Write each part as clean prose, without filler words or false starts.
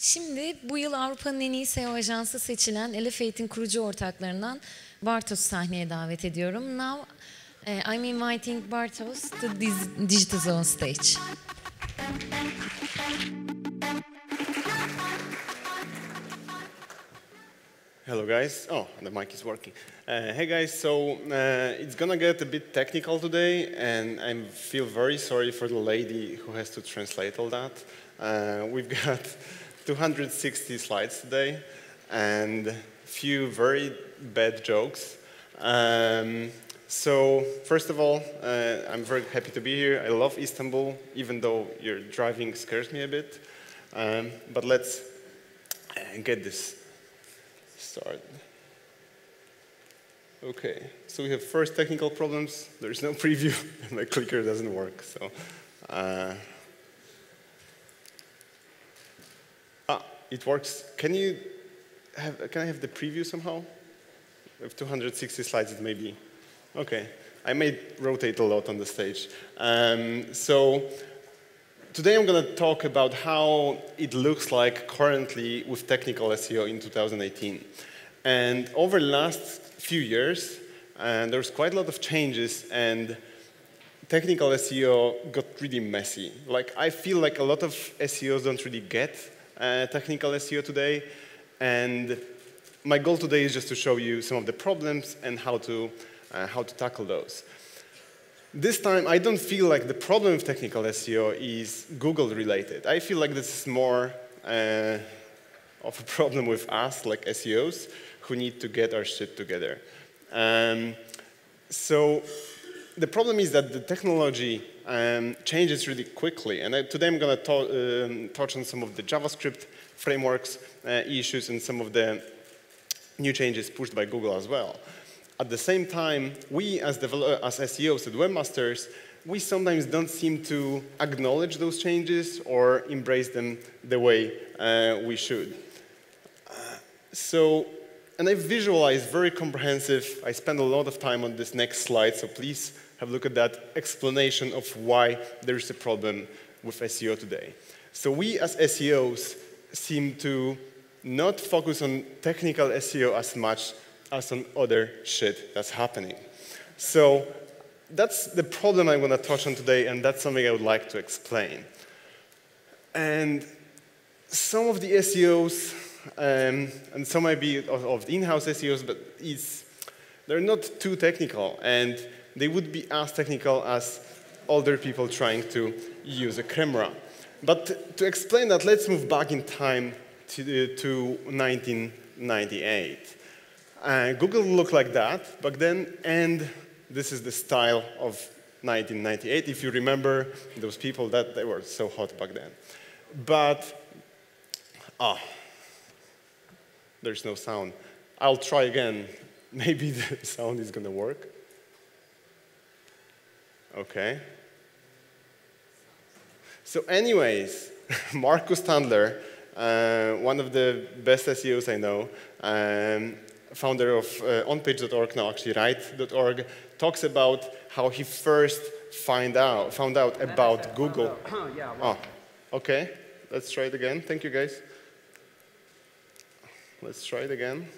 Şimdi bu yıl Avrupa'nın en iyi SEO ajansı seçilen Elephate'in kurucu ortaklarından Bartosz'u sahneye davet ediyorum. Now I'm inviting Bartosz to this Digital Zone stage. Hello guys. Oh, the mic is working. Hey guys, so it's gonna get a bit technical today, and I feel very sorry for the lady who has to translate all that. We've got 260 slides today and a few very bad jokes. So first of all, I'm very happy to be here. I love Istanbul, even though your driving scares me a bit. But let's get this started. Okay, so we have first technical problems. There's no preview, and my clicker doesn't work. So, it works. Can I have the preview somehow? We have 260 slides, it may be. Okay, I may rotate a lot on the stage. So today I'm going to talk about how it looks like currently with technical SEO in 2018. And over the last few years, there's quite a lot of changes, and technical SEO got really messy. Like, I feel like a lot of SEOs don't really get technical SEO today, and my goal today is just to show you some of the problems and how to tackle those. This time, I don't feel like the problem with technical SEO is Google-related. I feel like this is more of a problem with us, like SEOs, who need to get our shit together. So the problem is that the technology changes really quickly. And today I'm going to touch on some of the JavaScript frameworks issues and some of the new changes pushed by Google as well. At the same time, we as SEOs and webmasters, we sometimes don't seem to acknowledge those changes or embrace them the way we should. And I visualized very comprehensive. I spent a lot of time on this next slide, so please have a look at that explanation of why there's a problem with SEO today. So we as SEOs seem to not focus on technical SEO as much as on other shit that's happening. So that's the problem I'm going to touch on today, and that's something I would like to explain. And some of the SEOs, and some might be of the in-house SEOs, but they're not too technical, and they would be as technical as older people trying to use a camera. But to explain that, let's move back in time to 1998. Google looked like that back then, and this is the style of 1998. If you remember those people, that they were so hot back then. But, there's no sound. I'll try again. Maybe the sound is going to work. Okay. So anyways, Markus Tandler, one of the best SEOs I know, founder of onpage.org, now actually write.org, talks about how he first found out about Google. Yeah, well. Oh, okay. Let's try it again. Thank you, guys. Let's try it again.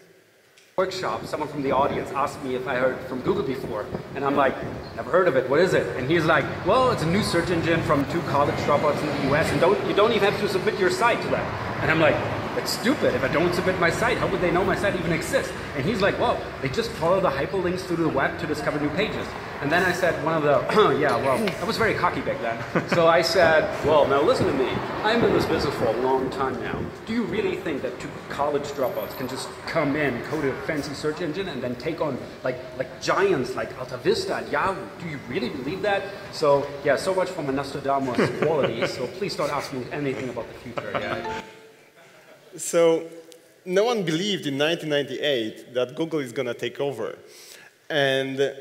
Workshop, someone from the audience asked me if I heard from Google before, and I'm like, never heard of it, what is it? And he's like, well, it's a new search engine from 2 college dropouts in the US, and you don't even have to submit your site to that. And I'm like, that's stupid. If I don't submit my site, how would they know my site even exists? And he's like, well, they just follow the hyperlinks through the web to discover new pages. And then I said, yeah, well, I was very cocky back then. So I said, well, now listen to me. I'm in this business for a long time now. Do you really think that 2 college dropouts can just come in, code a fancy search engine, and then take on like giants like Alta Vista and Yahoo? Do you really believe that? So yeah, so much for my Nostradamus quality. So please don't ask me anything about the future. Yeah. So no one believed in 1998 that Google is going to take over. And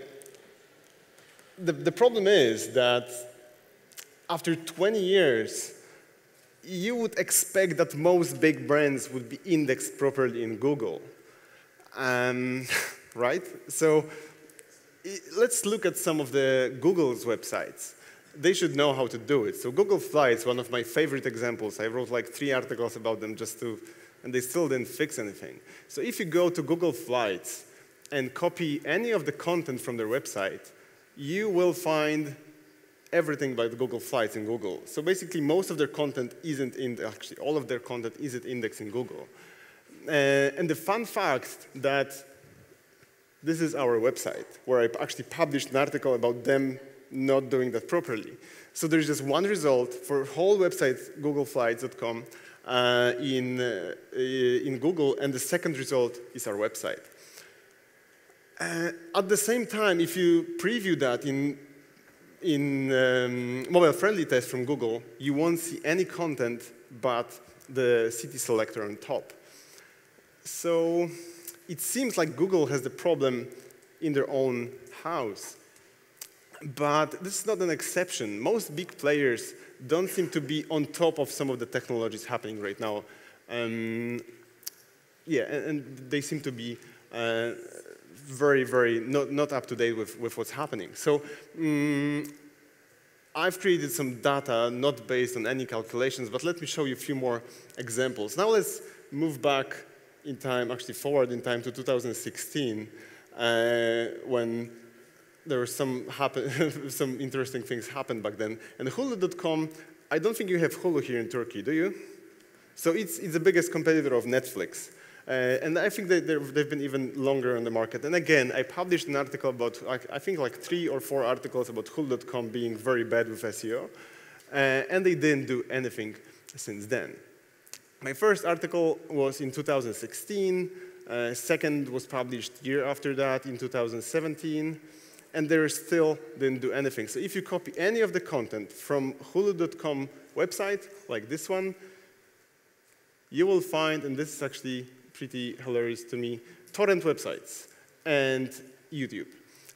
the problem is that after 20 years, you would expect that most big brands would be indexed properly in Google. Right? So let's look at some of the Google's websites. they should know how to do it. So Google Flights, one of my favorite examples. I wrote like 3 articles about them and they still didn't fix anything. So if you go to Google Flights and copy any of the content from their website, you will find everything about Google Flights in Google. So basically, most of their content isn't actually all of their content isn't indexed in Google. And the fun fact that this is our website, where I actually published an article about them not doing that properly. So there's just one result for whole website, googleflights.com, in Google, and the second result is our website. At the same time, if you preview that in mobile-friendly test from Google, you won't see any content but the city selector on top. So it seems like Google has the problem in their own house. But this is not an exception. Most big players don't seem to be on top of some of the technologies happening right now. Yeah, and they seem to be very, very not up to date with what's happening. So I've created some data not based on any calculations, but let me show you a few more examples. Now let's move back in time, actually forward in time to 2016, when there were some interesting things happened back then. And Hulu.com, I don't think you have Hulu here in Turkey, do you? So it's the biggest competitor of Netflix. And I think that they've been even longer on the market. And again, I published an article about, I think like 3 or 4 articles about Hulu.com being very bad with SEO. And they didn't do anything since then. My first article was in 2016. Second was published year after that in 2017. And they still didn't do anything. So if you copy any of the content from Hulu.com website, like this one, you will find, and this is actually pretty hilarious to me, torrent websites and YouTube.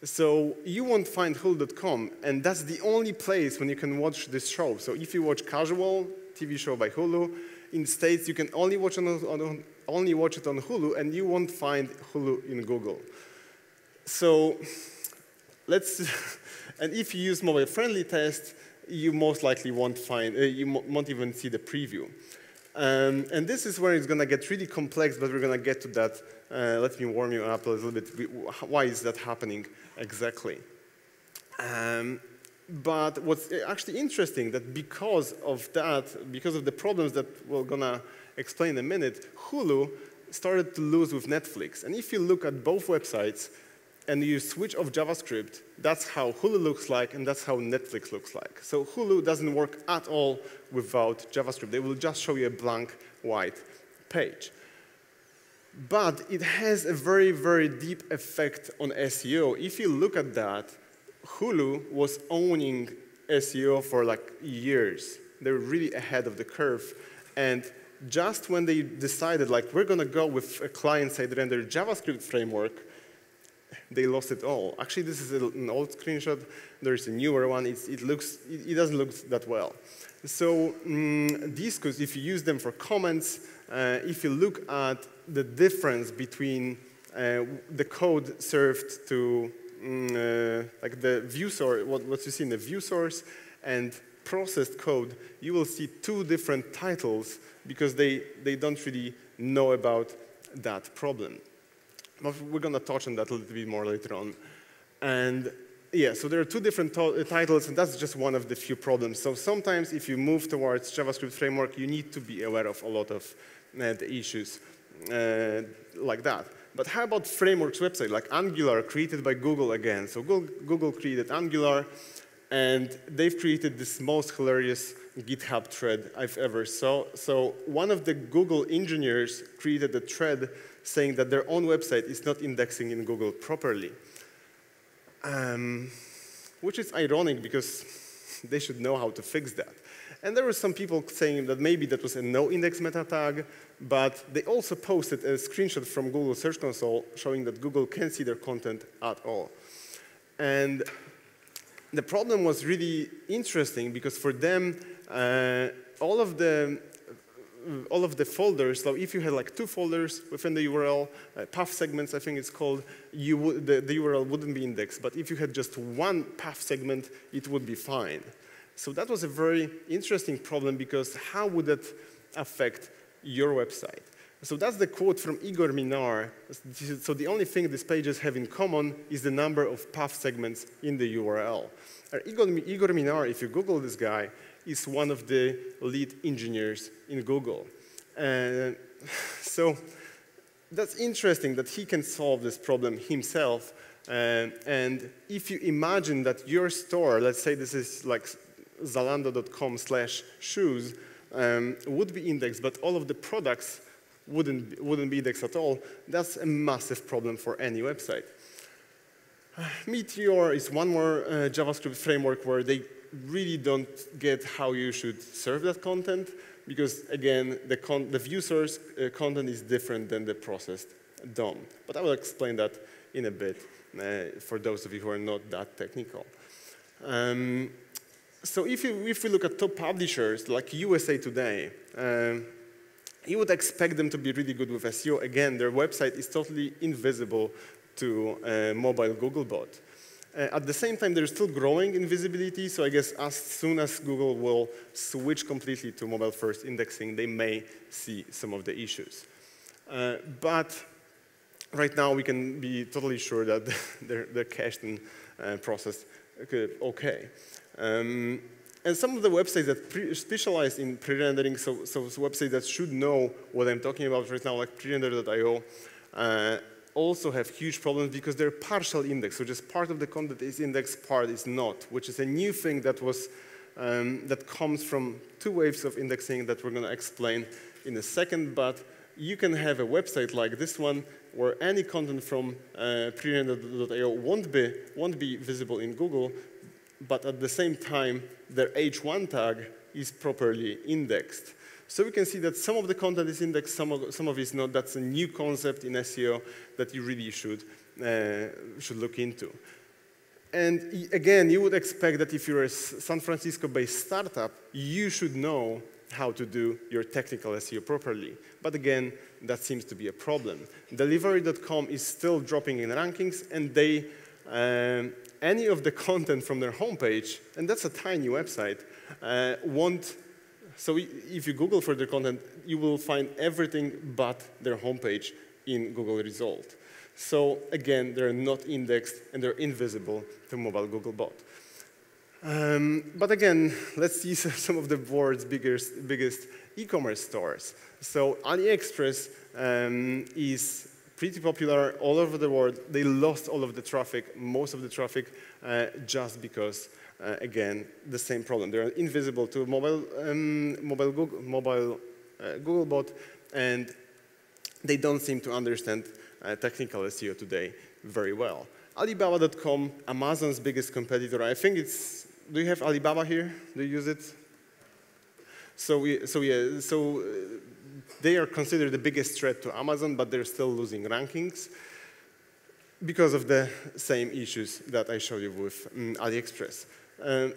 So you won't find Hulu.com, and that's the only place when you can watch this show. So if you watch Casual, TV show by Hulu, in the States you can only watch it on Hulu, and you won't find Hulu in Google. So and if you use mobile-friendly test, you most likely won't find, you won't even see the preview. And this is where it's going to get really complex, but we're going to get to that. Let me warm you up a little bit. Why is that happening exactly? But what's actually interesting that because of the problems that we're going to explain in a minute, Hulu started to lose with Netflix. And if you look at both websites and you switch off JavaScript, that's how Hulu looks like, and that's how Netflix looks like. So Hulu doesn't work at all without JavaScript. They will just show you a blank white page. But it has a very, very deep effect on SEO. If you look at that, Hulu was owning SEO for like years. They were really ahead of the curve. And just when they decided, like, we're going to go with a client-side rendered JavaScript framework, they lost it all. Actually, this is an old screenshot. There's a newer one. It doesn't look that well. So these codes, if you use them for comments, if you look at the difference between the code served to like the view source, what you see in the view source, and processed code, you will see 2 different titles because they don't really know about that problem. But we're going to touch on that a little bit more later on. And yeah, so there are 2 different titles, and that's just one of the few problems. So sometimes if you move towards JavaScript framework, you need to be aware of a lot of the issues like that. But how about frameworks website, like Angular, created by Google again? So Google created Angular, and they've created this most hilarious GitHub thread I've ever saw. So one of the Google engineers created a thread saying that their own website is not indexing in Google properly, which is ironic because they should know how to fix that. And there were some people saying that maybe that was a no-index meta tag, but they also posted a screenshot from Google Search Console showing that Google can't see their content at all. And the problem was really interesting because for them, all of the folders, so if you had like 2 folders within the URL, path segments, I think it's called, the URL wouldn't be indexed. But if you had just 1 path segment, it would be fine. So that was a very interesting problem because how would that affect your website? So that's the quote from Igor Minar. So the only thing these pages have in common is the number of path segments in the URL. Igor Minar, if you Google this guy, is one of the lead engineers in Google. So that's interesting that he can solve this problem himself. And if you imagine that your store, let's say this is like Zalando.com/shoes, would be indexed, but all of the products wouldn't be indexed at all, that's a massive problem for any website. Meteor is one more JavaScript framework where they really don't get how you should serve that content because, again, the view source content is different than the processed DOM. But I will explain that in a bit for those of you who are not that technical. So if we look at top publishers like USA Today, you would expect them to be really good with SEO. Again, their website is totally invisible to mobile Googlebot. At the same time, they're still growing in visibility, so I guess as soon as Google will switch completely to mobile-first indexing, they may see some of the issues. But right now, we can be totally sure that they're cached and processed okay. And some of the websites that specialize in pre-rendering, so websites that should know what I'm talking about right now, like prerender.io, also have huge problems because they're partial indexed. So just part of the content is indexed, part is not, which is a new thing that comes from two waves of indexing that we're going to explain in a second. But you can have a website like this one where any content from prerender.io won't be visible in Google, but at the same time, their H1 tag is properly indexed. So we can see that some of the content is indexed, some of it is not. That's a new concept in SEO that you really should look into. And again, you would expect that if you're a San Francisco-based startup, you should know how to do your technical SEO properly. But again, that seems to be a problem. Delivery.com is still dropping in rankings, and they any of the content from their homepage, and that's a tiny website, so if you Google for their content, you will find everything but their homepage in Google result. So again, they're not indexed and they're invisible to mobile Googlebot. But again, let's see some of the world's biggest e-commerce stores. So AliExpress is pretty popular all over the world. They lost all of the traffic, most of the traffic, just because, again, the same problem. They're invisible to mobile Googlebot, and they don't seem to understand technical SEO today very well. Alibaba.com, Amazon's biggest competitor. I think it's, do you have Alibaba here? Do you use it? So they are considered the biggest threat to Amazon, but they're still losing rankings because of the same issues that I showed you with AliExpress.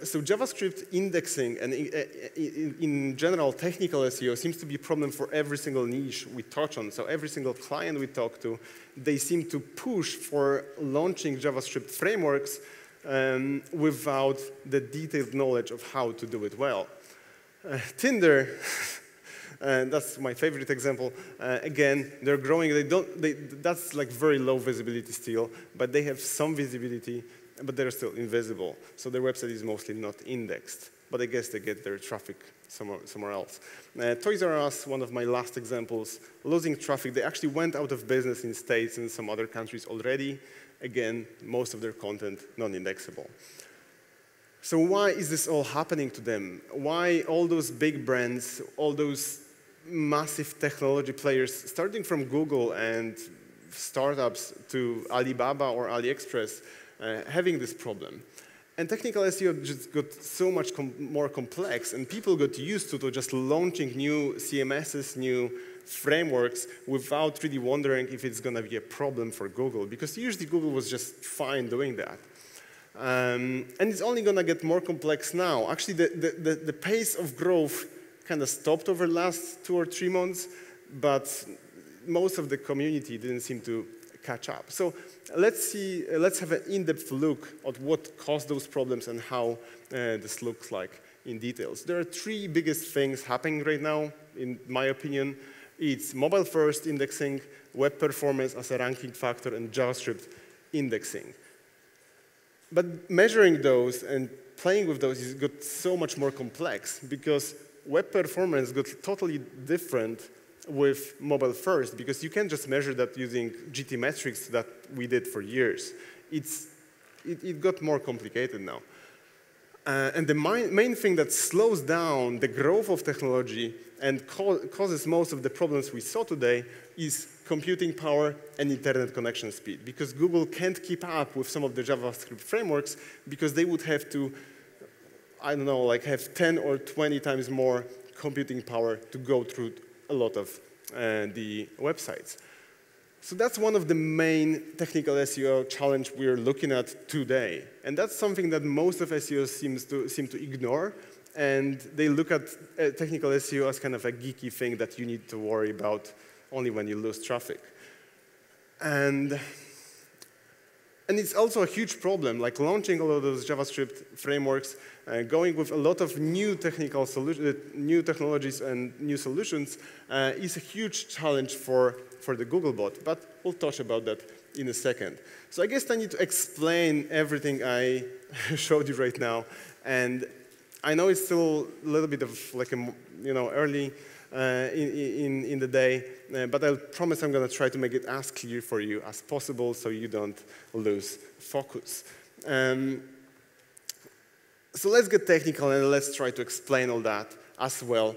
So JavaScript indexing and in general technical SEO seems to be a problem for every single niche we touch on. So every single client we talk to, they seem to push for launching JavaScript frameworks without the detailed knowledge of how to do it well. Tinder, that's my favorite example. Again, they're growing. That's like very low visibility still, but they have some visibility, but they're still invisible. So their website is mostly not indexed, but I guess they get their traffic somewhere else. Toys R Us, one of my last examples, losing traffic. They actually went out of business in States and some other countries already. Again, most of their content non-indexable. So why is this all happening to them? Why all those big brands, all those massive technology players, starting from Google and startups to Alibaba or AliExpress, having this problem? And technical SEO just got so much more complex, and people got used to just launching new CMSs, new frameworks, without really wondering if it's going to be a problem for Google, because usually Google was just fine doing that. And it's only going to get more complex now. Actually, the pace of growth kind of stopped over the last 2 or 3 months, but most of the community didn't seem to catch up. So let's have an in-depth look at what caused those problems and how this looks like in details. There are three biggest things happening right now, in my opinion. It's mobile-first indexing, web performance as a ranking factor, and JavaScript indexing. But measuring those and playing with those is got so much more complex because web performance got totally different with mobile first because you can't just measure that using GT metrics that we did for years. It got more complicated now. And the main thing that slows down the growth of technology and causes most of the problems we saw today is computing power and internet connection speed. Because Google can't keep up with some of the JavaScript frameworks because they would have to, I don't know, like have 10 or 20 times more computing power to go through a lot of the websites. So that's one of the main technical SEO challenge we're looking at today. And that's something that most of SEOs seem to ignore. And they look at technical SEO as kind of a geeky thing that you need to worry about only when you lose traffic. And it's also a huge problem, like launching all of those JavaScript frameworks, going with a lot of new technical new technologies and new solutions is a huge challenge for the Googlebot, but we'll touch about that in a second. So I guess I need to explain everything I showed you right now, and I know it's still a little bit of like a, early in the day, but I promise I'm going to try to make it as clear for you as possible so you don't lose focus. So let's get technical and let's try to explain all that as well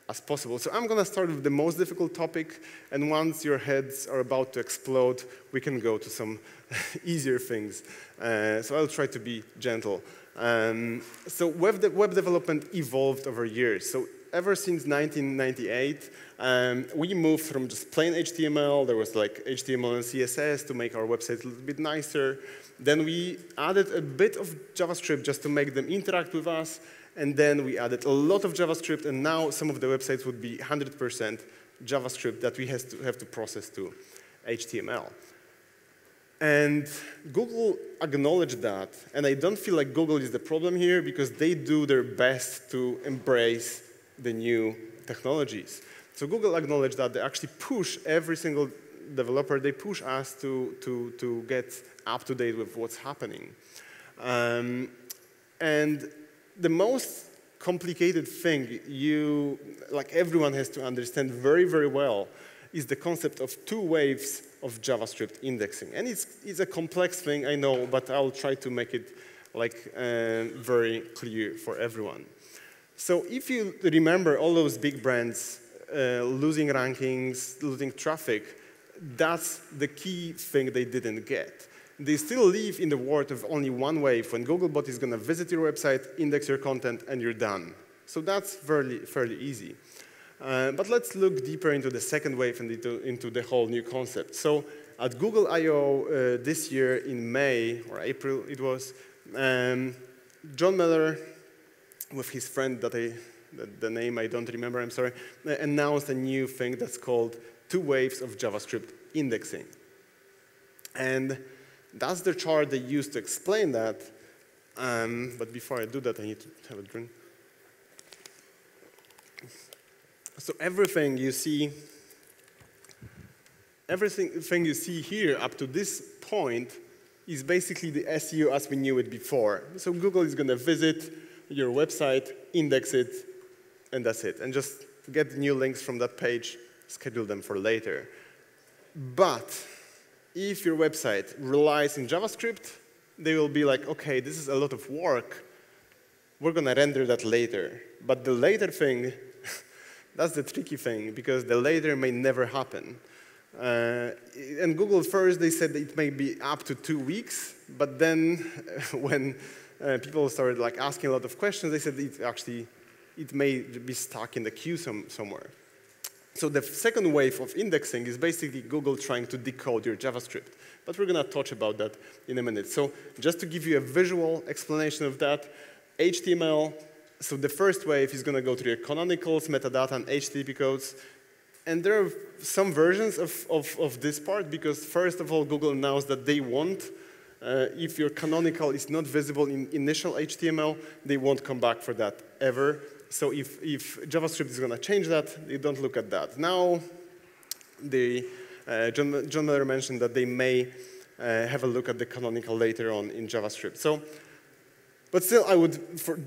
as possible. So I'm going to start with the most difficult topic, and once your heads are about to explode, we can go to some easier things. So I'll try to be gentle. So web development evolved over years. So ever since 1998, we moved from just plain HTML, there was like HTML and CSS to make our website a little bit nicer. Then we added a bit of JavaScript just to make them interact with us. And then we added a lot of JavaScript, and now some of the websites would be 100% JavaScript that we have to process to HTML. And Google acknowledged that, and I don't feel like Google is the problem here because they do their best to embrace the new technologies. So Google acknowledged that they actually push every single developer, they push us to get up to date with what's happening. And the most complicated thing like everyone has to understand very, very well is the concept of two waves of JavaScript indexing. And it's a complex thing, I know, but I'll try to make it like very clear for everyone. So if you remember all those big brands losing rankings, losing traffic, that's the key thing they didn't get. They still live in the world of only one wave when Googlebot is going to visit your website, index your content, and you're done. So that's fairly easy. But let's look deeper into the second wave and into the whole new concept. So at Google I/O this year in May, or April it was, John Miller, with his friend the name I don't remember, I'm sorry, announced a new thing that's called two waves of JavaScript indexing. And that's the chart they used to explain that. But before I do that, I need to have a drink. So everything you see here up to this point is basically the SEO as we knew it before. So Google is going to visit your website, index it, and that's it. And just get new links from that page, schedule them for later. But if your website relies on JavaScript, they will be like, OK, this is a lot of work. We're going to render that later. But the later thing, that's the tricky thing, because the later may never happen. And Google first, they said that it may be up to 2 weeks. But then when people started like asking a lot of questions, they said it may be stuck in the queue somewhere. So the second wave of indexing is basically Google trying to decode your JavaScript. But we're going to touch about that in a minute. So just to give you a visual explanation of that, HTML, so the first wave is going to go through your canonicals, metadata, and HTTP codes. And there are some versions of this part, because first of all, Google announced that they want If your canonical is not visible in initial HTML, they won't come back for that ever. So if JavaScript is going to change that, they don't look at that. Now, John Miller mentioned that they may have a look at the canonical later on in JavaScript. So, but still, I would,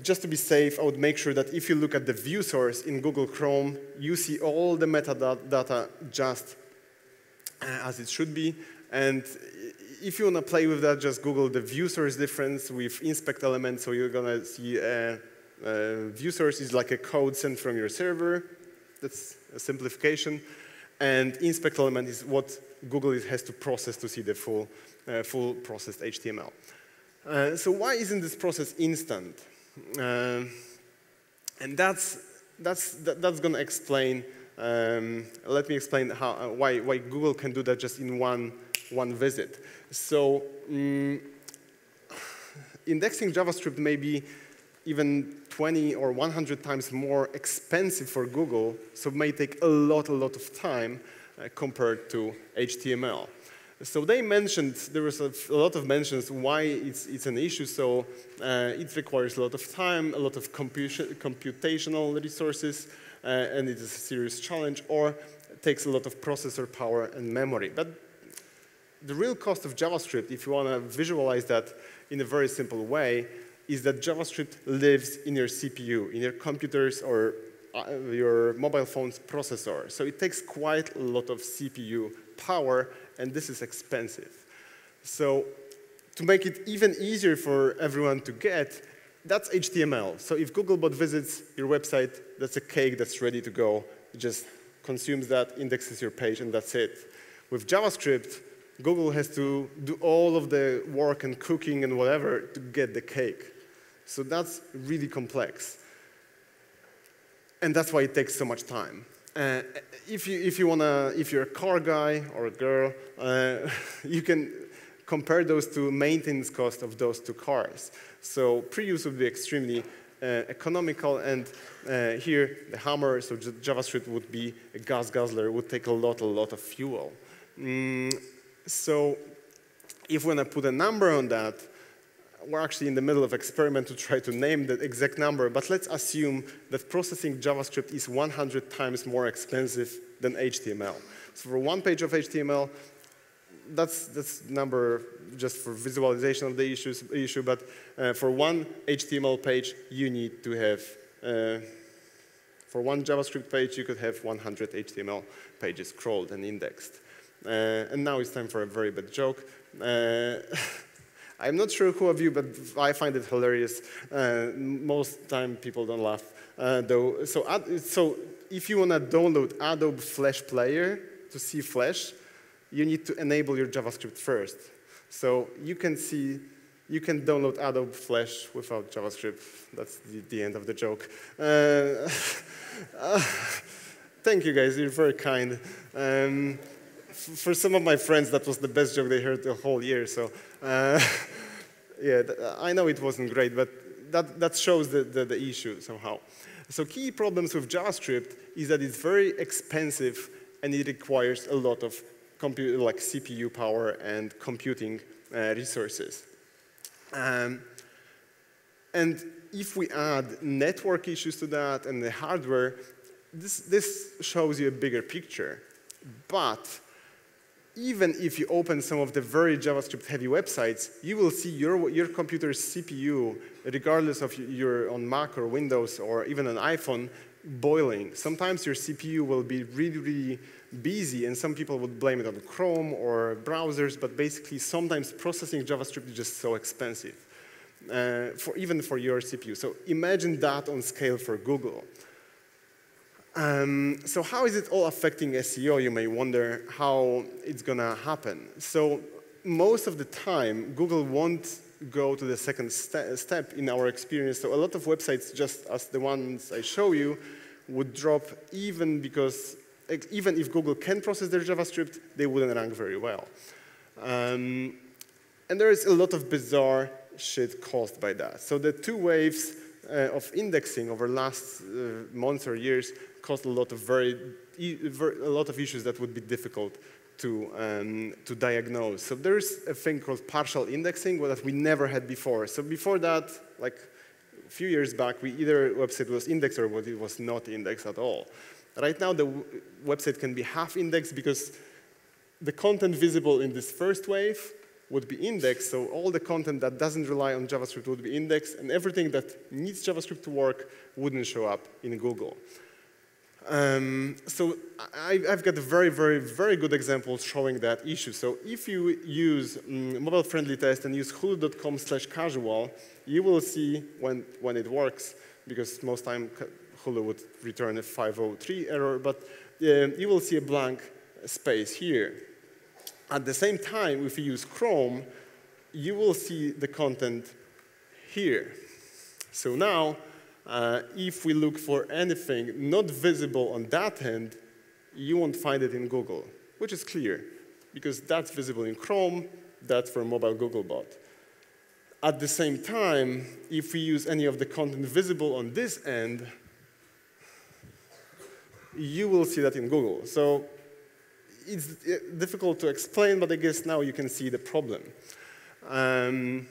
just to be safe, I would make sure that if you look at the view source in Google Chrome, you see all the metadata just as it should be. And if you want to play with that, just Google the view source difference with inspect element. So you're going to see view source is like a code sent from your server. That's a simplification. And inspect element is what Google has to process to see the full processed HTML. So why isn't this process instant? And that's going to explain. Let me explain why Google can do that just in one visit. So indexing JavaScript may be even 20 or 100 times more expensive for Google, so it may take a lot of time compared to HTML. So they mentioned, there was a lot of mentions why it's an issue. So it requires a lot of time, a lot of computational resources, and it is a serious challenge, or it takes a lot of processor power and memory. But the real cost of JavaScript, if you want to visualize that in a very simple way, is that JavaScript lives in your CPU, in your computers or your mobile phone's processor. So it takes quite a lot of CPU power, and this is expensive. So to make it even easier for everyone to get, that's HTML. So if Googlebot visits your website, that's a cake that's ready to go. It just consumes that, indexes your page, and that's it. With JavaScript, Google has to do all of the work and cooking and whatever to get the cake. So that's really complex. And that's why it takes so much time. If you're a car guy or a girl, you can compare those to maintenance cost of those two cars. So pre-use would be extremely economical, and here the hammer, so JavaScript would be a gas guzzler, would take a lot of fuel. So if we want to put a number on that, we're actually in the middle of experiment to try to name the exact number, but let's assume that processing JavaScript is 100 times more expensive than HTML. So for one page of HTML, that's number just for visualization of the issue, but for one HTML page, you need to have, for one JavaScript page, you could have 100 HTML pages crawled and indexed. And now it's time for a very bad joke. I'm not sure who of you, but I find it hilarious. Most time people don't laugh, though. So if you want to download Adobe Flash Player to see Flash, you need to enable your JavaScript first. So you can download Adobe Flash without JavaScript. That's the end of the joke. Thank you, guys. You're very kind. For some of my friends, that was the best joke they heard the whole year. So, yeah, I know it wasn't great, but that shows the issue somehow. So key problems with JavaScript is that it's very expensive and it requires a lot of CPU power and computing resources. And if we add network issues to that and the hardware, this shows you a bigger picture. But even if you open some of the very JavaScript-heavy websites, you will see your computer's CPU, regardless of you're on Mac or Windows or even an iPhone, boiling. Sometimes your CPU will be really busy, and some people would blame it on Chrome or browsers, but basically sometimes processing JavaScript is just so expensive, even for your CPU. So imagine that on scale for Google. So how is it all affecting SEO? You may wonder how it's going to happen. So most of the time, Google won't go to the second step in our experience. So a lot of websites, just as the ones I show you, would drop even if Google can process their JavaScript, they wouldn't rank very well. And there is a lot of bizarre shit caused by that. So the two waves of indexing over last months or years caused a lot of issues that would be difficult to diagnose. So there's a thing called partial indexing that we never had before. So before that, like a few years back, either a website was indexed or it was not indexed at all. Right now, the website can be half indexed because the content visible in this first wave would be indexed, so all the content that doesn't rely on JavaScript would be indexed, and everything that needs JavaScript to work wouldn't show up in Google. So I've got a very, very, very good example showing that issue. So if you use mobile-friendly test and use hulu.com/casual, you will see when it works, because most time Hulu would return a 503 error, but you will see a blank space here. At the same time, if you use Chrome, you will see the content here. So now, if we look for anything not visible on that end, you won't find it in Google, which is clear, because that's visible in Chrome, that's for mobile Googlebot. At the same time, if we use any of the content visible on this end, you will see that in Google. So it's difficult to explain, but I guess now you can see the problem. And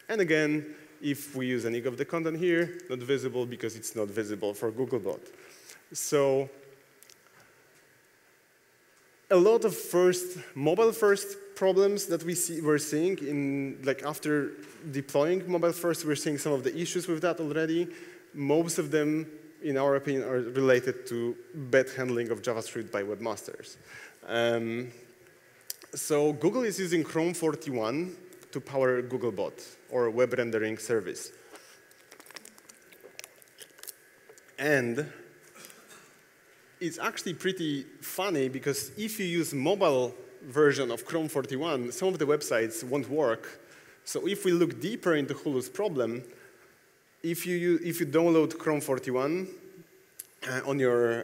again, if we use any of the content here, not visible because it's not visible for Googlebot. So a lot of mobile-first problems that we're seeing in, like, after deploying mobile-first, we're seeing some of the issues with that already. Most of them, in our opinion, are related to bad handling of JavaScript by webmasters. So Google is using Chrome 41 to power Googlebot, or web rendering service. And it's actually pretty funny, because if you use mobile version of Chrome 41, some of the websites won't work. So if we look deeper into Hulu's problem, if you download Chrome 41 on your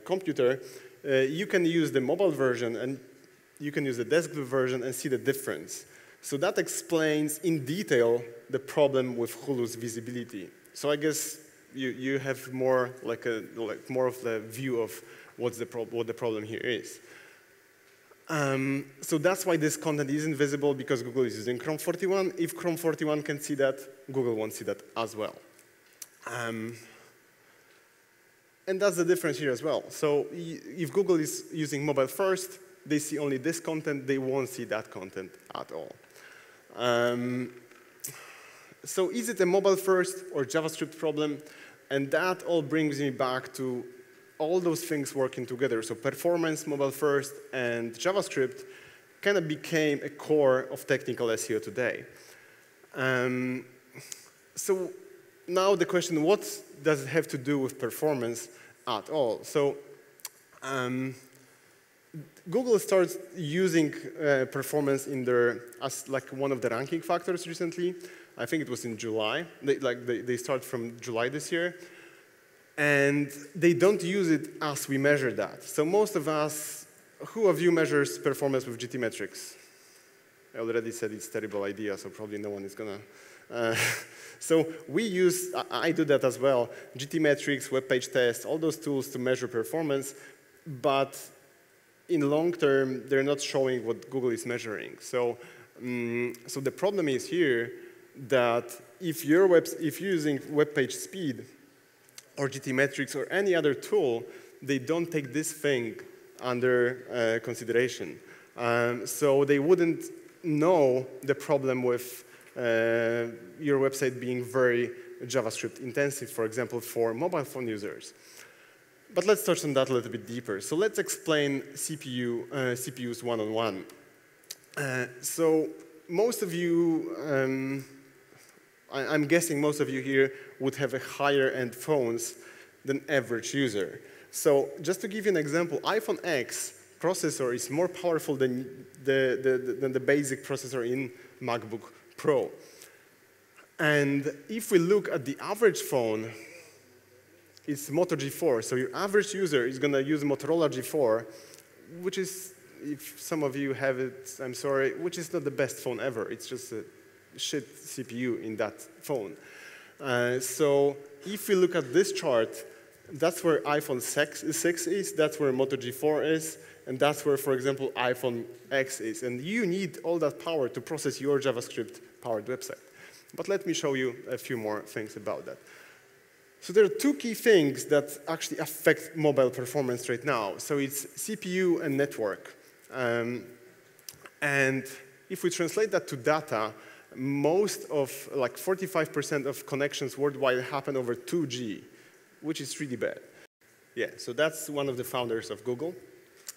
computer, you can use the mobile version and you can use the desktop version and see the difference. So that explains in detail the problem with Hulu's visibility. So I guess you have more more of the view of what the problem here is. So that's why this content isn't visible, because Google is using Chrome 41. If Chrome 41 can see that, Google won't see that as well. And that's the difference here as well. So if Google is using mobile first, they see only this content, they won't see that content at all. So is it a mobile first or JavaScript problem? And that all brings me back to all those things working together. So performance, mobile first, and JavaScript kind of became a core of technical SEO today. So now the question, what does it have to do with performance at all? So Google starts using performance in as like one of the ranking factors recently. I think it was in July. They start from July this year. And they don't use it as we measure that. So most of us, who of you measures performance with GTmetrix? I already said it's a terrible idea, so probably no one is going to. So I do that as well, GTmetrix, web page test, all those tools to measure performance. But in long term, they're not showing what Google is measuring. So the problem is here that if you're using web page speed or GTmetrix or any other tool, they don't take this thing under consideration. So they wouldn't know the problem with your website being very JavaScript intensive, for example, for mobile phone users. But let's touch on that a little bit deeper. So let's explain CPUs one-on-one. So most of you, I'm guessing most of you here would have a higher end phones than average user. So just to give you an example, iPhone X processor is more powerful than the basic processor in MacBook Pro. And if we look at the average phone, it's Moto G4. So your average user is going to use Motorola G4, which is, if some of you have it, I'm sorry, which is not the best phone ever. It's just a shit CPU in that phone. So if we look at this chart, That's where iPhone 6 is, that's where Moto G4 is, and that's where, for example, iPhone X is. And you need all that power to process your JavaScript-powered website. But let me show you a few more things about that. So there are two key things that actually affect mobile performance right now. So it's CPU and network. And if we translate that to data, most of, like 45% of connections worldwide happen over 2G, which is really bad. Yeah, so that's one of the founders of Google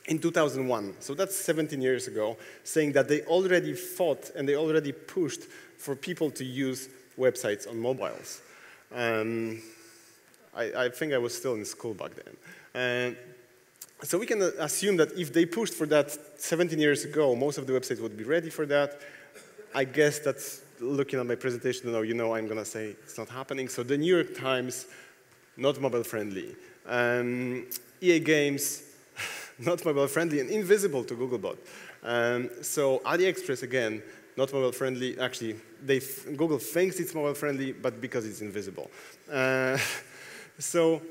in 2001. So that's 17 years ago, saying that they already fought and they already pushed for people to use websites on mobiles. I think I was still in school back then. So we can assume that if they pushed for that 17 years ago, most of the websites would be ready for that. I guess that's, looking at my presentation, you know I'm going to say it's not happening. So the New York Times, not mobile friendly. EA Games, not mobile friendly and invisible to Googlebot. So AliExpress, again, not mobile friendly. Actually, Google thinks it's mobile friendly, but because it's invisible. So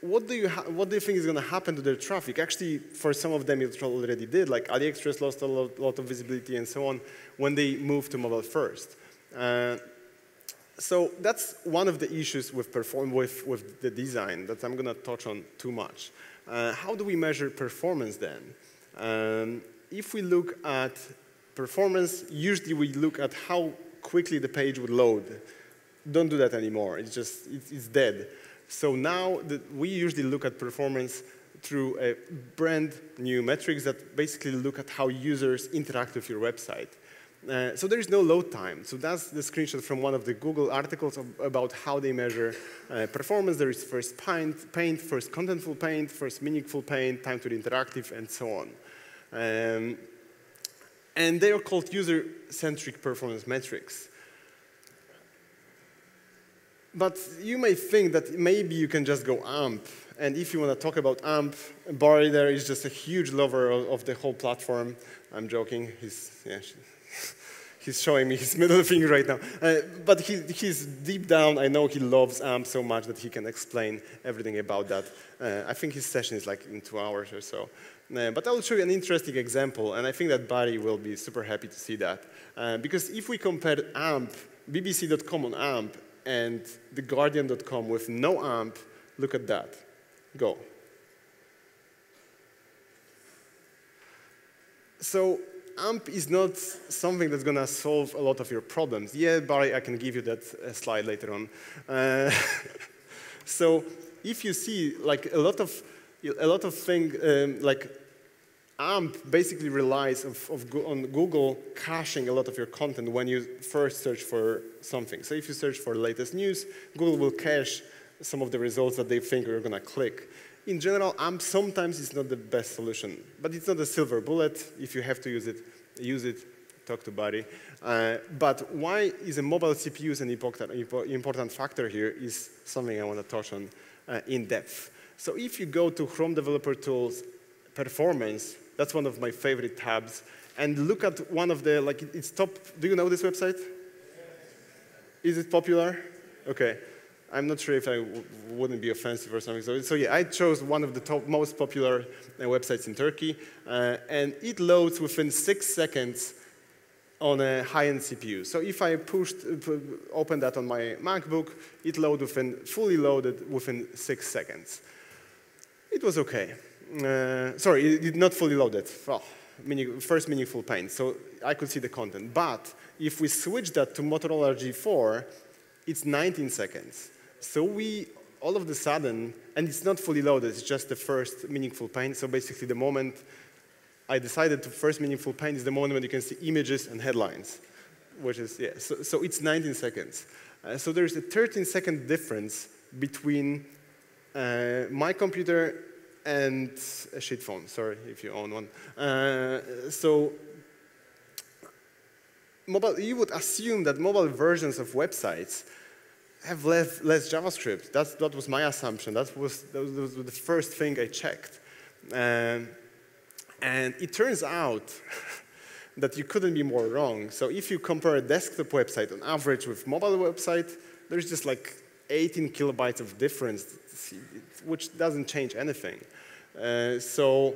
what do you think is going to happen to their traffic? Actually, for some of them, it already did. Like AliExpress lost a lot of visibility and so on when they moved to mobile first. So that's one of the issues with the design that I'm going to touch on too much. How do we measure performance then? If we look at performance, usually we look at how quickly the page would load. Don't do that anymore. It's dead. So now we usually look at performance through a brand new metrics that basically look at how users interact with your website. So there is no load time. So that's the screenshot from one of the Google articles about how they measure performance. There is first paint, first contentful paint, first meaningful paint, time to the interactive, and so on. And they are called user-centric performance metrics. But you may think that maybe you can just go AMP. And if you want to talk about AMP, Barry there is just a huge lover of the whole platform. I'm joking. He's showing me his middle finger right now. But he's deep down, I know he loves AMP so much that he can explain everything about that. I think his session is like in 2 hours or so. But I'll show you an interesting example, and I think that Barry will be super happy to see that. Because if we compare AMP, BBC.com on AMP, and TheGuardian.com with no AMP, look at that. Go. So AMP is not something that's going to solve a lot of your problems. Yeah, Barry, I can give you that slide later on. So if you see, like a lot of things, like AMP basically relies on Google caching a lot of your content when you first search for something. So if you search for latest news, Google will cache some of the results that they think you're going to click. In general, AMP sometimes is not the best solution, but it's not a silver bullet. If you have to use it, talk to Barry. But why is a mobile CPU an important factor here is something I want to touch on in depth. So if you go to Chrome Developer Tools, Performance, that's one of my favorite tabs, and look at one of the, like it's top, do you know this website? Is it popular? Okay. I'm not sure if I wouldn't be offensive or something. So yeah, I chose one of the most popular websites in Turkey, and it loads within 6 seconds on a high-end CPU. So if I open that on my MacBook, it fully loaded within 6 seconds. It was okay. Sorry, it did not fully loaded. Oh, first meaningful paint, so I could see the content. But if we switch that to Motorola G4, it's 19 seconds. So all of a sudden, and it's not fully loaded, it's just the first meaningful paint. So basically the moment I decided to first meaningful paint is the moment when you can see images and headlines, which is, yeah, so it's 19 seconds. So there's a 13-second difference between my computer and a shit phone. Sorry if you own one. So you would assume that mobile versions of websites have less JavaScript. That was my assumption. That was the first thing I checked. And it turns out that you couldn't be more wrong. So if you compare a desktop website on average with mobile website, there's just like 18 kilobytes of difference, which doesn't change anything. So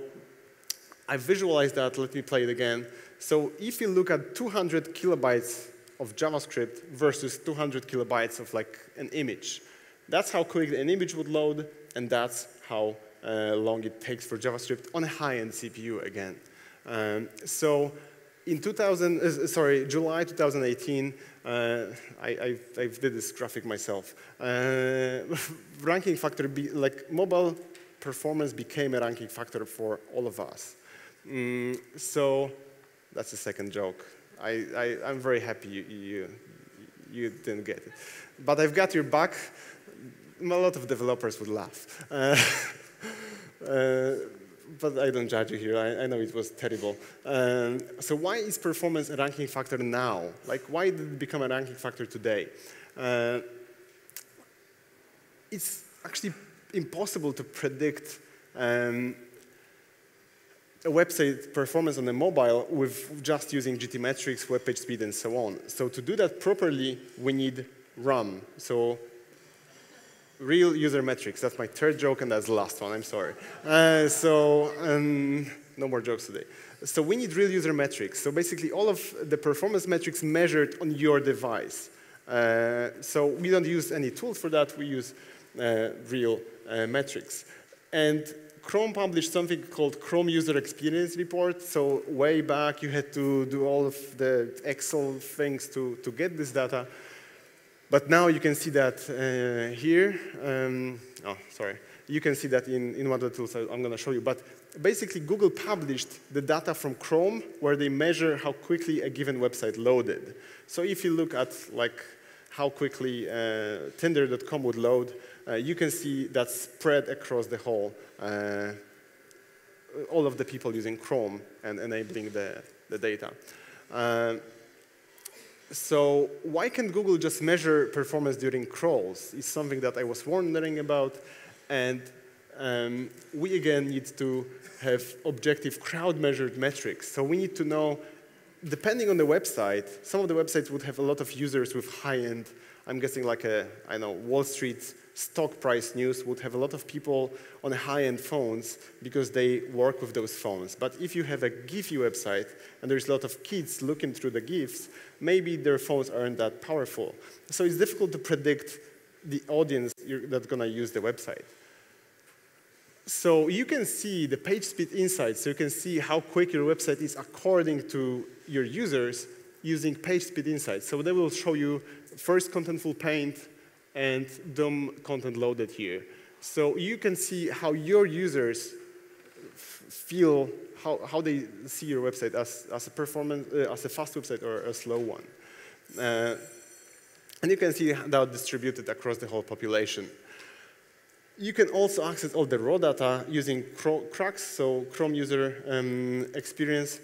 I visualized that. Let me play it again. So if you look at 200 kilobytes of JavaScript versus 200 kilobytes of like an image, that's how quick an image would load, and that's how long it takes for JavaScript on a high-end CPU again. So in July 2018, I did this graphic myself. Ranking factor, mobile performance became a ranking factor for all of us. So that's the second joke. I'm very happy you didn't get it. But I've got your back. A lot of developers would laugh. But I don't judge you here. I know it was terrible. So why is performance a ranking factor now? Like, why did it become a ranking factor today? It's actually impossible to predict a website performance on the mobile with just using GTmetrix, web page speed, and so on. So to do that properly, we need RAM. So real user metrics. That's my third joke, and that's the last one. I'm sorry. No more jokes today. So we need real user metrics. So basically, all of the performance metrics measured on your device. So we don't use any tools for that. We use real metrics. And Chrome published something called Chrome User Experience Report. So way back, you had to do all of the Excel things to get this data. But now you can see that here. You can see that in one of the tools I'm going to show you. But basically, Google published the data from Chrome where they measure how quickly a given website loaded. So if you look at how quickly Tinder.com would load, you can see that spread across the whole, all of the people using Chrome and enabling the data. So why can't Google just measure performance during crawls? It's something that I was wondering about. And we, again, need to have objective crowd-measured metrics. So we need to know, depending on the website, some of the websites would have a lot of users with high-end, I'm guessing like Wall Street stock price news would have a lot of people on high-end phones because they work with those phones. But if you have a Giphy website and there's a lot of kids looking through the GIFs, maybe their phones aren't that powerful. So it's difficult to predict the audience that's going to use the website. So you can see the Pagespeed Insights. So you can see how quick your website is according to your users using Pagespeed Insights. So they will show you first contentful paint and DOM content loaded here. So you can see how your users feel, how they see your website as a performance, as a fast website or a slow one. And you can see that distributed across the whole population. You can also access all the raw data using CRUX, so Chrome User Experience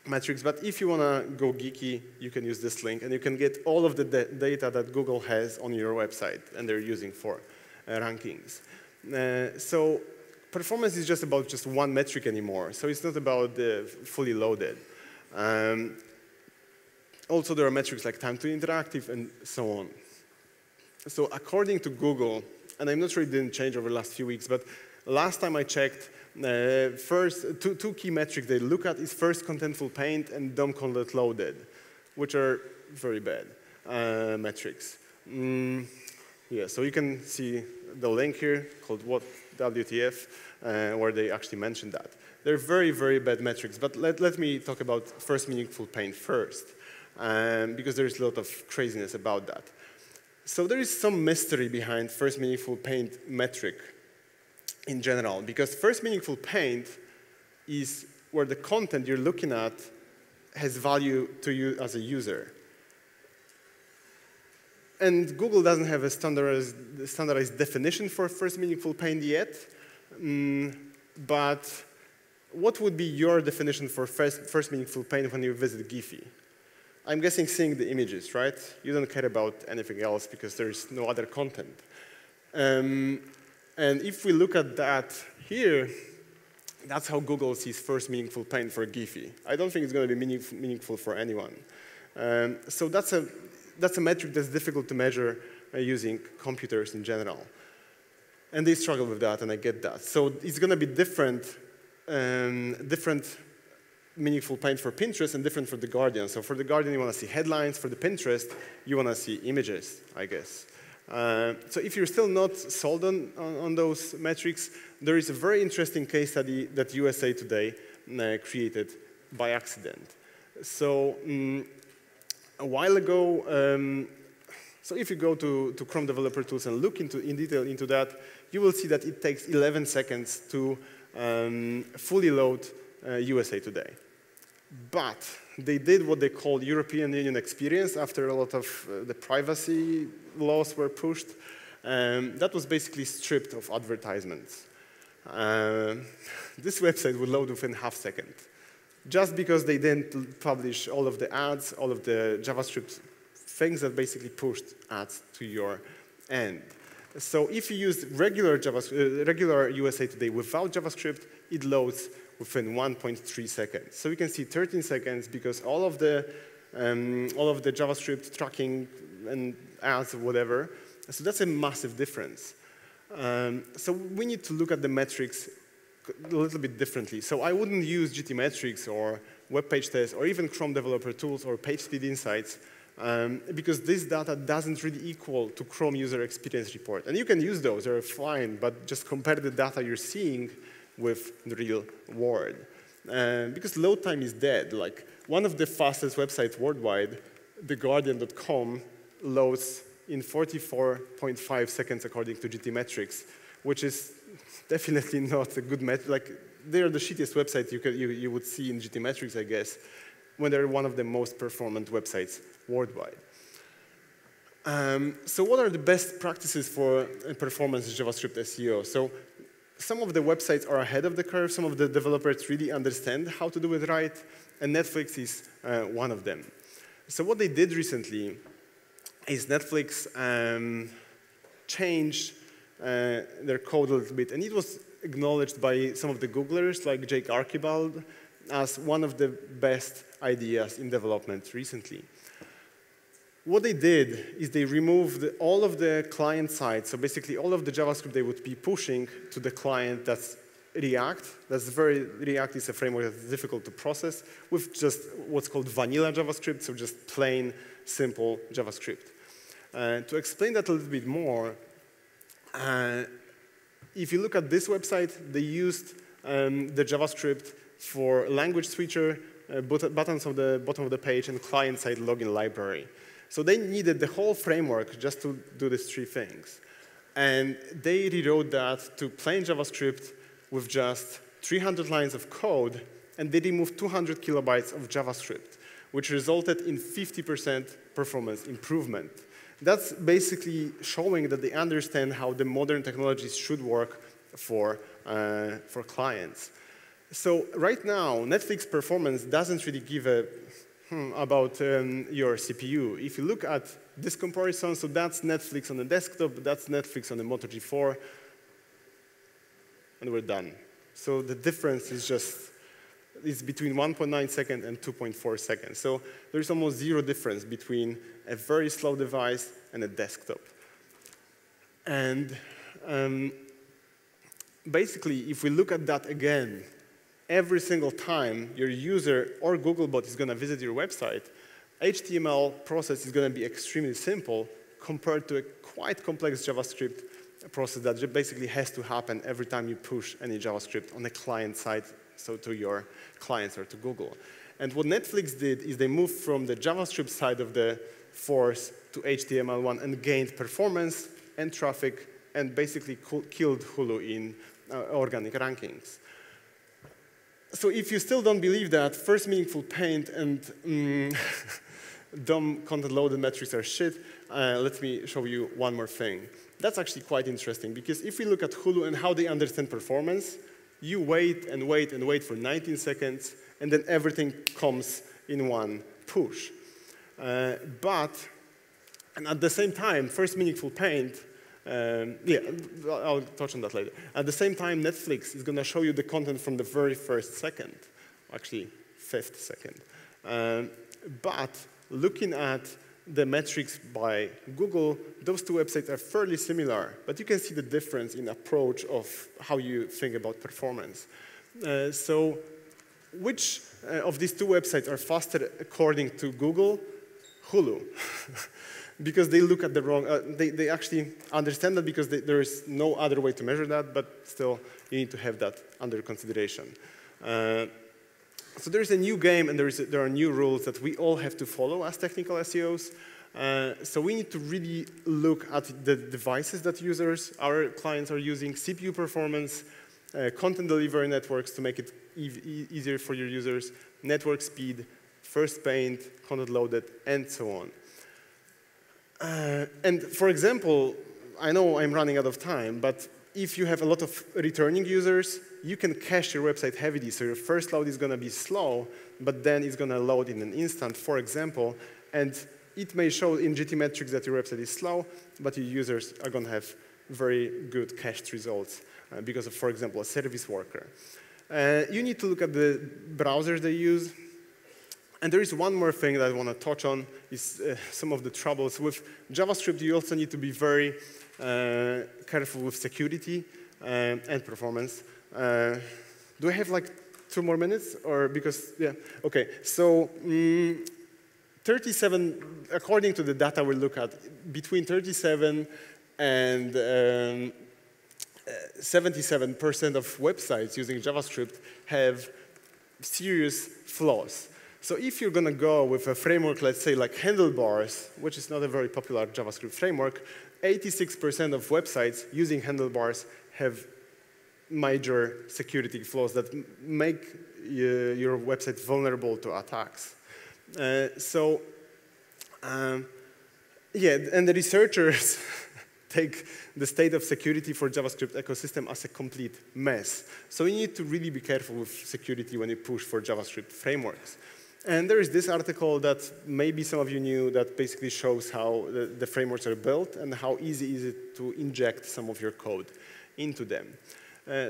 Metrics. But if you want to go geeky, you can use this link, and you can get all of the data that Google has on your website, and they're using for rankings. So performance is just about just one metric anymore. So it's not about the fully loaded. Also, there are metrics like time to interactive and so on. So according to Google, and I'm not sure it didn't change over the last few weeks, but last time I checked, first two key metrics they look at is first contentful paint and DOM content loaded, which are very bad metrics. Yeah, so you can see the link here called WTF, where they actually mentioned that. They're very, very bad metrics, but let me talk about first meaningful paint first, because there's a lot of craziness about that. So there is some mystery behind first meaningful paint metric in general, because first meaningful paint is where the content you're looking at has value to you as a user. And Google doesn't have a standardized definition for first meaningful paint yet, but what would be your definition for first meaningful paint when you visit Giphy? I'm guessing seeing the images, right? You don't care about anything else because there's no other content. And if we look at that here, that's how Google sees first meaningful paint for Giphy. I don't think it's going to be meaningful for anyone. So that's a metric that's difficult to measure using computers in general. And they struggle with that, and I get that. So it's going to be different meaningful paint for Pinterest and different for The Guardian. So for The Guardian, you want to see headlines. For the Pinterest, you want to see images, I guess. So if you're still not sold on those metrics, there is a very interesting case study that USA Today created by accident. So a while ago, so if you go to Chrome Developer Tools and look in detail into that, you will see that it takes 11 seconds to fully load USA Today. But they did what they called European Union experience after a lot of the privacy laws were pushed. That was basically stripped of advertisements. This website would load within half a second, just because they didn't publish all of the ads, all of the JavaScript things that basically pushed ads to your end. So if you use regular USA Today without JavaScript, it loads within 1.3 seconds. So you can see 13 seconds because all of the JavaScript tracking and ads or whatever. So that's a massive difference. So we need to look at the metrics a little bit differently. So I wouldn't use GTmetrix or Web Page Test or even Chrome Developer Tools or Pagespeed Insights because this data doesn't really equal to Chrome User Experience Report. And you can use those, they're fine, but just compare the data you're seeing with the real world. Because load time is dead. Like one of the fastest websites worldwide, theguardian.com, loads in 44.5 seconds according to GTmetrix, which is definitely not a good metric. Like they're the shittiest website you would see in GTmetrix, I guess, when they're one of the most performant websites worldwide. So what are the best practices for performance JavaScript SEO? So some of the websites are ahead of the curve. Some of the developers really understand how to do it right, and Netflix is one of them. So what they did recently is Netflix changed their code a little bit, and it was acknowledged by some of the Googlers, like Jake Archibald, as one of the best ideas in development recently. What they did is they removed all of the client side, so basically all of the JavaScript they would be pushing to the client that's React. React is a framework that's difficult to process with just what's called vanilla JavaScript, so just plain, simple JavaScript. To explain that a little bit more, if you look at this website, they used the JavaScript for language switcher, buttons on the bottom of the page, and client-side login library. So they needed the whole framework just to do these three things. And they rewrote that to plain JavaScript with just 300 lines of code, and they removed 200 kilobytes of JavaScript, which resulted in 50% performance improvement. That's basically showing that they understand how the modern technologies should work for clients. So right now, Netflix performance doesn't really give a about your CPU. If you look at this comparison, so that's Netflix on the desktop, that's Netflix on the Moto G4, and we're done. So the difference is between 1.9 seconds and 2.4 seconds. So there's almost zero difference between a very slow device and a desktop. And basically, if we look at that again, every single time your user or Googlebot is going to visit your website, HTML process is going to be extremely simple compared to a quite complex JavaScript process that basically has to happen every time you push any JavaScript on the client side, so to your clients or to Google. And what Netflix did is they moved from the JavaScript side of the force to HTML1 and gained performance and traffic and basically killed Hulu in organic rankings. So if you still don't believe that, first meaningful paint and dumb content loaded metrics are shit, let me show you one more thing. That's actually quite interesting, because if we look at Hulu and how they understand performance, you wait and wait and wait for 19 seconds, and then everything comes in one push. And at the same time, first meaningful paint, yeah, I'll touch on that later. At the same time, Netflix is going to show you the content from the very first second, actually, fifth second. But looking at the metrics by Google, those two websites are fairly similar, but you can see the difference in approach of how you think about performance. So which of these two websites are faster according to Google? Hulu. Because they look at the wrong, they actually understand that because there is no other way to measure that, but still you need to have that under consideration. So there's a new game and there are new rules that we all have to follow as technical SEOs. So we need to really look at the devices that our clients are using, CPU performance, content delivery networks to make it easier for your users, network speed, first paint, content loaded, and so on. And for example, I know I'm running out of time, but if you have a lot of returning users, you can cache your website heavily. So your first load is going to be slow, but then it's going to load in an instant, for example. And it may show in GTmetrix that your website is slow, but your users are going to have very good cached results because of, for example, a service worker. You need to look at the browsers they use. And there is one more thing that I want to touch on, is some of the troubles. With JavaScript, you also need to be very careful with security and performance. Do I have like 2 more minutes? Or because, yeah, OK. So 37, according to the data we look at, between 37 and 77% of websites using JavaScript have serious flaws. So if you're going to go with a framework, let's say like Handlebars, which is not a very popular JavaScript framework, 86% of websites using Handlebars have major security flaws that make your website vulnerable to attacks. Yeah, and the researchers take the state of security for JavaScript ecosystem as a complete mess. So you need to really be careful with security when you push for JavaScript frameworks. And there is this article that maybe some of you knew that basically shows how the frameworks are built and how easy is it to inject some of your code into them.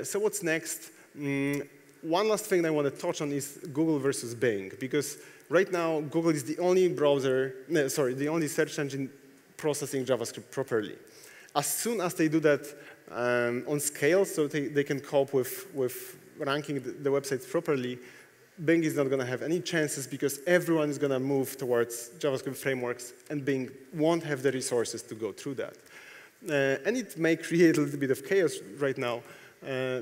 So what's next? One last thing I want to touch on is Google versus Bing, because right now Google is the only the only search engine processing JavaScript properly. As soon as they do that on scale, so they can cope with ranking the websites properly, Bing is not going to have any chances because everyone is going to move towards JavaScript frameworks, and Bing won't have the resources to go through that. And it may create a little bit of chaos right now,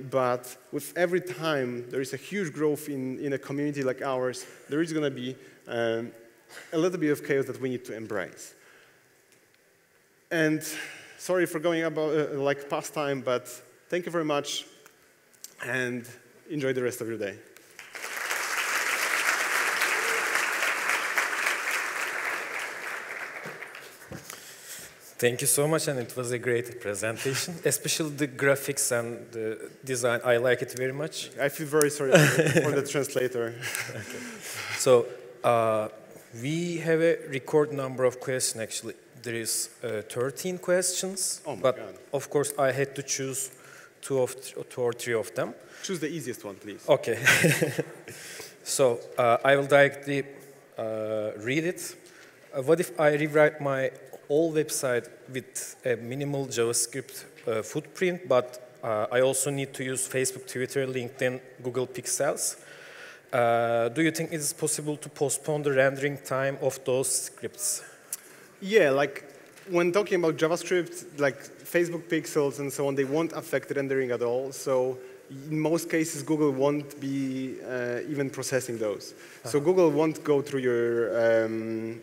but with every time there is a huge growth in a community like ours, there is going to be a little bit of chaos that we need to embrace. And sorry for going about like past time, but thank you very much, and enjoy the rest of your day. Thank you so much, and it was a great presentation, especially the graphics and the design. I like it very much. I feel very sorry for the translator. Okay. So we have a record number of questions, actually. There is 13 questions, but of course I had to choose two or three of them. Choose the easiest one, please. Okay. So I will directly read it. What if I rewrite my whole website with a minimal JavaScript footprint, but I also need to use Facebook, Twitter, LinkedIn, Google Pixels? Do you think it is possible to postpone the rendering time of those scripts? Yeah, like when talking about JavaScript, like Facebook pixels and so on, they won't affect rendering at all. So in most cases, Google won't be even processing those. So Google won't go through your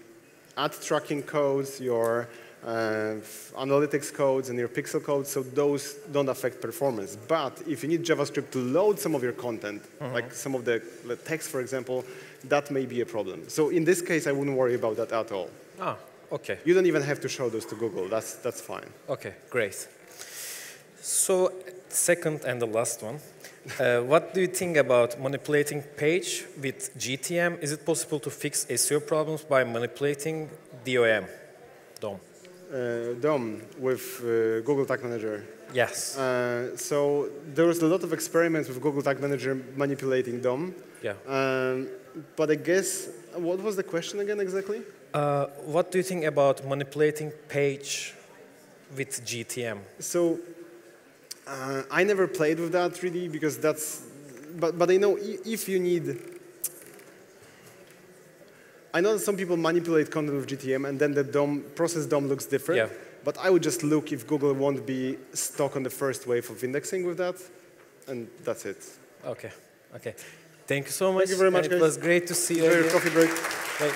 ad tracking codes, your analytics codes, and your pixel codes, so those don't affect performance. But if you need JavaScript to load some of your content, like some of the text, for example, that may be a problem. So in this case, I wouldn't worry about that at all. Ah, okay. You don't even have to show those to Google. That's fine. Okay, great. So second and the last one. What do you think about manipulating page with GTM? Is it possible to fix SEO problems by manipulating DOM? DOM with Google Tag Manager. Yes. So there was a lot of experiments with Google Tag Manager manipulating DOM. Yeah. But I guess, what was the question again exactly? What do you think about manipulating page with GTM? So I never played with that really because that's, but I know if you need, I know that some people manipulate content with GTM and then the process DOM looks different. Yeah. But I would just look if Google won't be stuck on the first wave of indexing with that, and that's it. Okay. Okay. Thank you so much. Thank you very much, and guys. it was great to see you. Enjoy your coffee break. Bye.